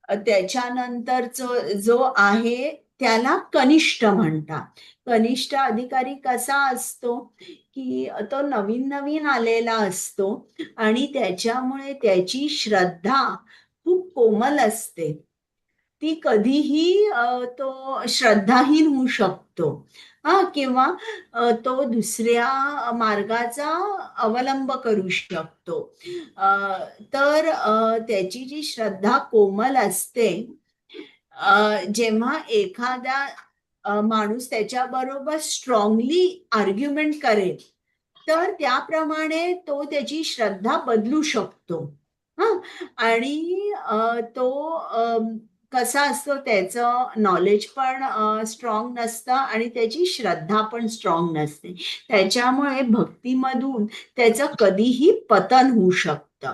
त्याच्यानंतरच जो आहे त्याला कनिष्ठ म्हणतात. कनिष्ठ अधिकारी कसा असतो की तो नवीन नवीन आलेला असतो आणि त्याच्यामुळे त्याची श्रद्धा खूप कोमल असते, ती कधीही तो श्रद्धाहीन होऊ शकतो किंवा तो दुसऱ्या मार्गाचा अवलंब करू शकतो. तर त्याची जी श्रद्धा कोमल असते, जेव्हा एखादा माणूस त्याच्याबरोबर स्ट्रॉंगली आर्ग्युमेंट करेल तर त्याप्रमाणे तो त्याची श्रद्धा बदलू शकतो. आणि तो कसा असतो, त्याचं नॉलेज पण स्ट्रॉंग नसतं आणि त्याची श्रद्धा पण स्ट्रॉंग नसते, त्याच्यामुळे भक्तीमधून त्याचं कधीही पतन होऊ शकतं.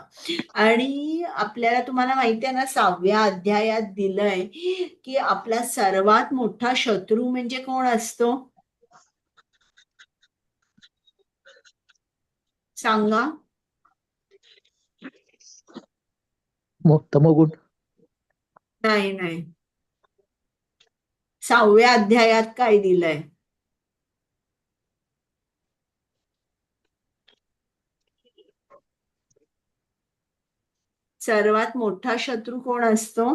आणि आपल्याला तुम्हाला माहिती आहे ना, 6व्या अध्यायात दिलंय की आपला सर्वात मोठा शत्रू म्हणजे कोण असतो, सांगा. तमोगुण. नाही नाही, 6व्या अध्यायात काय दिलंय? सर्वात मोठा शत्रू कोण असतो?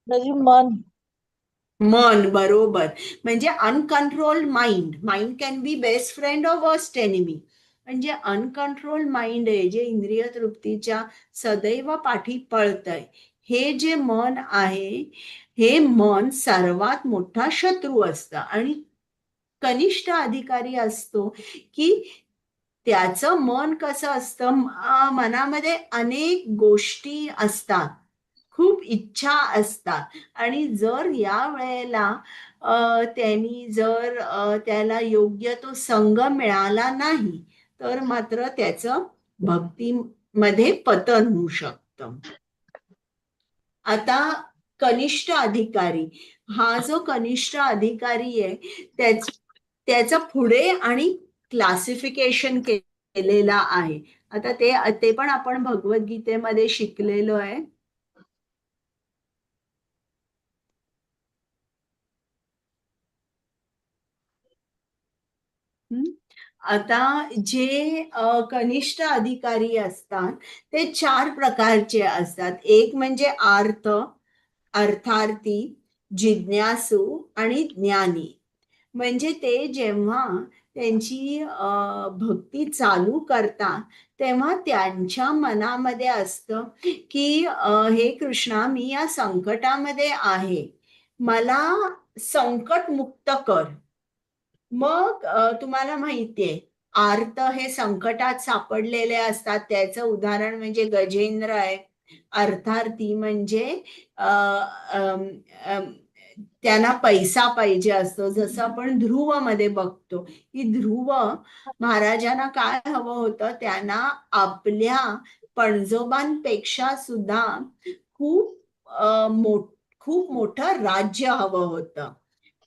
मन. मन, बरोबर. म्हणजे uncontrol mind. Mind can be best friend or worst enemy. म्हणजे अनकंट्रोल माइंड आहे जे इंद्रिय तृप्तीच्या सदैव पाठी पळतंय, हे जे मन आहे हे मन सर्वात मोठा शत्रू असतं. आणि कनिष्ठ अधिकारी असतो की त्याचं मन कसं असतं, मनामध्ये अनेक गोष्टी असतात, खूप इच्छा असतात, आणि जर या वेळेला त्यांनी जर त्याला योग्य तो संग मिळाला नाही तर मात्र त्याचं भक्तीमध्ये पतन होऊ शकतं. आता कनिष्ठ अधिकारी, हा जो कनिष्ठ अधिकारी आहे त्याचं पुढे आणि क्लासिफिकेशन केलेला आहे. आता ते पण आपण भगवद्गीतेमध्ये शिकलेलो आहे. आता जे कनिष्ठ अधिकारी असतात ते 4 प्रकारचे असतात. एक म्हणजे अर्थार्थी, जिज्ञासू आणि ज्ञानी. म्हणजे ते जेव्हा त्यांची भक्ती चालू करतात तेव्हा त्यांच्या मनामध्ये असतं की हे कृष्णा, मी या संकटामध्ये आहे, मला संकट मुक्त कर. मग तुम्हाला माहितीये आर्त हे संकटात सापडलेले असतात, त्याचं उदाहरण म्हणजे गजेंद्र आहे. अर्थार्थी म्हणजे त्यांना पैसा पाहिजे असतो. जसं आपण ध्रुवमध्ये बघतो की ध्रुव महाराजांना काय हवं होतं, त्यांना आपल्या पणजोबांपेक्षा सुद्धा खूप खूप मोठं राज्य हवं होतं.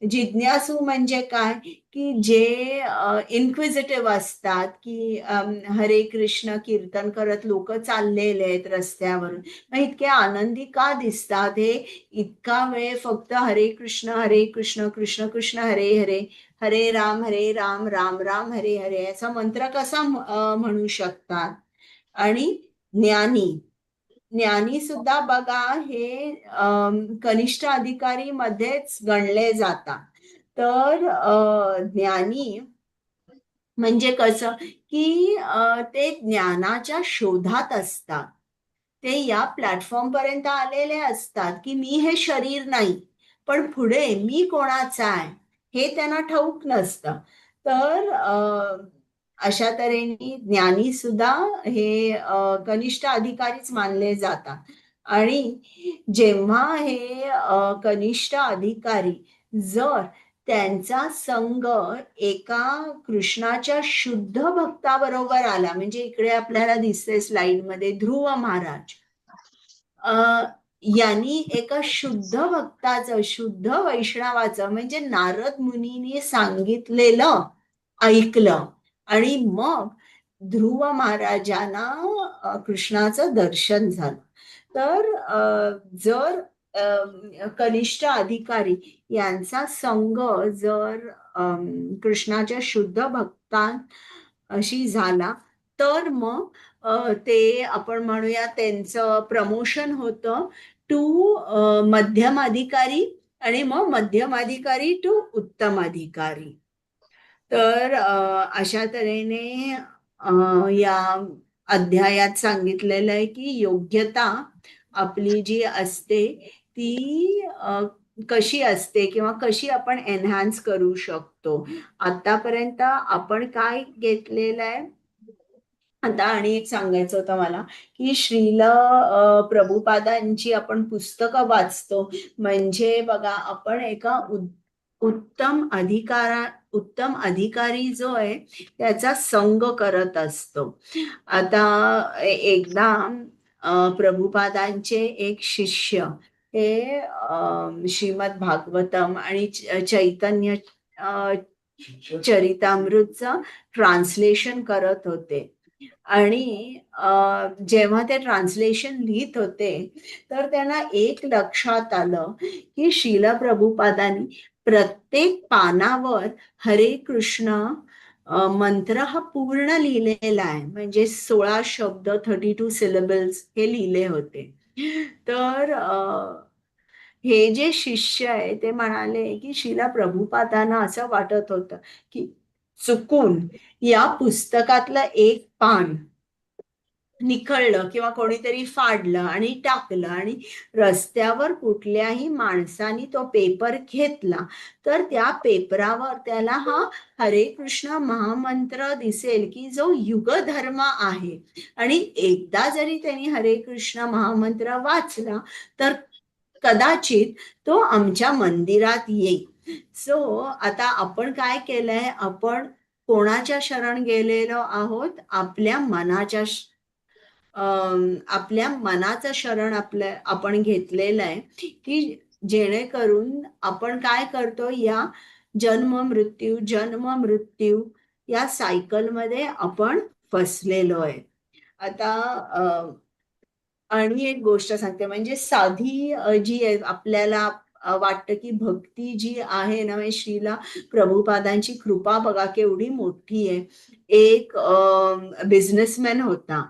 जिज्ञासू म्हणजे काय, की जे इन्क्विजिटिव्ह असतात, की हरे कृष्ण कीर्तन करत लोक चाललेले आहेत रस्त्यावरून, मग इतके आनंदी का दिसतात, हे इतका वेळ फक्त हरे कृष्ण कृष्ण कृष्ण हरे हरे, हरे राम राम राम हरे हरे असा मंत्र कसा म्हणू शकतात. आणि ज्ञानी सुद्धा बघा हे कनिष्ठ अधिकारी मध्येच गणले जातात. तर ज्ञानी म्हणजे कसं, की ते ज्ञानाच्या शोधात असतात. ते या प्लॅटफॉर्म पर्यंत आलेले असतात की मी हे शरीर नाही, पण पुढे मी कोणाचा आहे हे त्यांना ठाऊक नसतं. तर अशा तऱ्हेने ज्ञानी सुद्धा हे कनिष्ठ अधिकारीच मानले जातात. आणि जेव्हा हे कनिष्ठ अधिकारी जर त्यांचा संघ एका कृष्णाच्या शुद्ध भक्ताबरोबर आला, म्हणजे इकडे आपल्याला दिसते स्लाइडमध्ये ध्रुव महाराज, यांनी एका शुद्ध भक्ताचं, शुद्ध वैष्णवाचं म्हणजे नारद मुनीने सांगितलेलं ऐकलं आणि मग ध्रुव महाराजांना कृष्णाचं दर्शन झालं. तर जर कनिष्ठ अधिकारी यांचा संघ जर कृष्णाच्या शुद्ध भक्तांशी झाला, तर मग ते आपण म्हणूया त्यांचं प्रमोशन होतं टू मध्यम अधिकारी आणि मग मध्यम अधिकारी टू उत्तम अधिकारी. तर अशा तऱ्हेने या अध्यायात सांगितलेलं आहे की योग्यता आपली जी असते ती कशी असते किंवा कशी आपण एनहान्स करू शकतो. आतापर्यंत आपण काय घेतलेलं आहे. आता आणि एक सांगायचं होतं मला की श्रील प्रभुपादांची आपण पुस्तकं वाचतो, म्हणजे बघा आपण एका उत्तम अधिकारी जो आहे त्याचा संग करत असतो. आता एकदा प्रभुपादांचे एक शिष्य हे श्रीमद भागवतम आणि चैतन्य चरितामृतचं ट्रान्सलेशन करत होते. आणि जेव्हा ते ट्रान्सलेशन लिहित होते तर त्यांना एक लक्षात आलं की श्रील प्रभुपादांनी प्रत्येक पानावर हरे कृष्ण मंत्र हा पूर्ण लिहिलेला आहे, म्हणजे 16 शब्द 32 सिलेबल्स हे लिहिले होते. तर हे जे शिष्य आहे ते म्हणाले की श्रील प्रभुपादांना असं वाटत होतं की चुकून या पुस्तकातलं एक पान निखळलं किंवा कोणीतरी फाडलं आणि टाकलं आणि रस्त्यावर कुठल्याही माणसाने तो पेपर घेतला तर त्या पेपरावर त्याला हा हरे कृष्ण महामंत्र दिसेल की जो युगधर्म आहे, आणि एकदा जरी त्यांनी हरे कृष्ण महामंत्र वाचला तर कदाचित तो आमच्या मंदिरात येईल. सो आता आपण काय केलंय, आपण कोणाच्या शरण गेलेलो आहोत, आपल्या मनाचं शरण आपण घेतलेलं आहे की जेणेकरून आपण काय करतो, या जन्म मृत्यू या सायकलमध्ये आपण फसलेलो आहे. आता आणि एक गोष्ट सांगते, म्हणजे साधी जी आपल्याला वाटतं की भक्ती जी आहे ना, श्रीला प्रभुपादांची कृपा बघा केवढी मोठी आहे. एक बिझनेसमॅन होता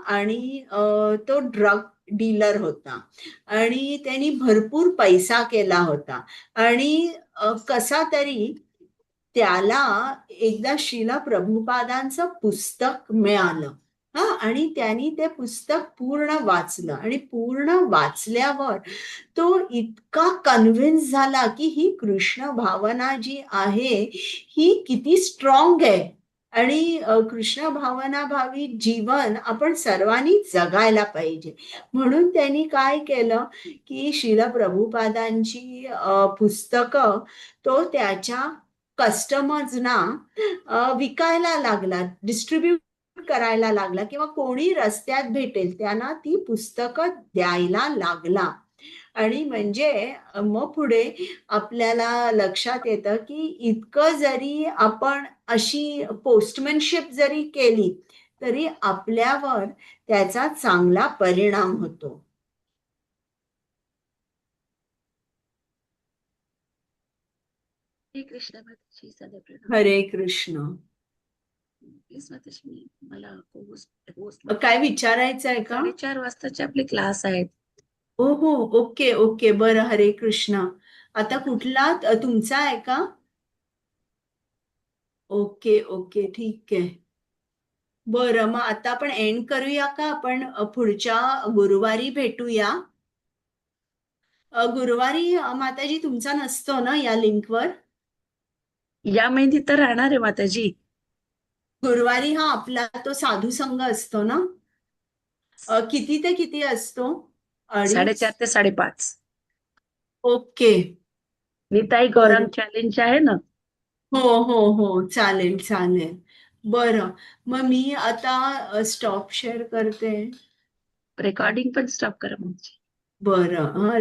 आणि तो ड्रग डीलर होता आणि त्यांनी भरपूर पैसा केला होता आणि कसा तरी त्याला एकदा श्रीला प्रभुपादांचं पुस्तक मिळालं आणि त्यांनी ते पुस्तक पूर्ण वाचलं आणि पूर्ण वाचल्यावर तो इतका कन्व्हिन्स झाला की ही कृष्ण भावना जी आहे ही किती स्ट्रॉंग आहे आणि कृष्ण भावनाभावी जीवन आपण सर्वांनी जगायला पाहिजे. म्हणून त्यांनी काय केलं की श्रील प्रभुपादांची पुस्तकं तो त्याच्या कस्टमर्सना विकायला लागला, डिस्ट्रीब्यूट करायला लागला, किंवा कोणी रस्त्यात भेटेल त्यांना ती पुस्तकं द्यायला लागला. आणि म्हणजे मग पुढे आपल्याला लक्षात येतं की इतकं जरी आपण अशी पोस्टमॅनशिप जरी केली तरी आपल्यावर त्याचा चांगला परिणाम होतो. हरे कृष्ण माताजी, सादर प्रणाम. हरे कृष्ण. प्लीज माताजी, मला काय विचारायचं आहे का? 4:30 वाजताचे आपले क्लास आहेत. हो हो, ओके ओके, बरं. हरे कृष्ण. आता कुठला तुमचा आहे का? ओके ओके, ठीक आहे. बरं, मग आता आपण एंड करूया का? आपण पुढच्या गुरुवारी भेटूया. गुरुवारी माताजी तुमचा नसतो ना या लिंकवर? या महिन्यात तर राहणार आहे माताजी. गुरुवारी हा आपला तो साधू संघ असतो ना? किती ते किती असतो? 4:30 ते 5:30. ओके. नीताई गौरांग चॅलेंज आहे ना? हो हो हो, चालेल चालेल. बरं, मग मी आता स्टॉप शेअर करते. रेकॉर्डिंग पण स्टॉप करा माताजी. बरं.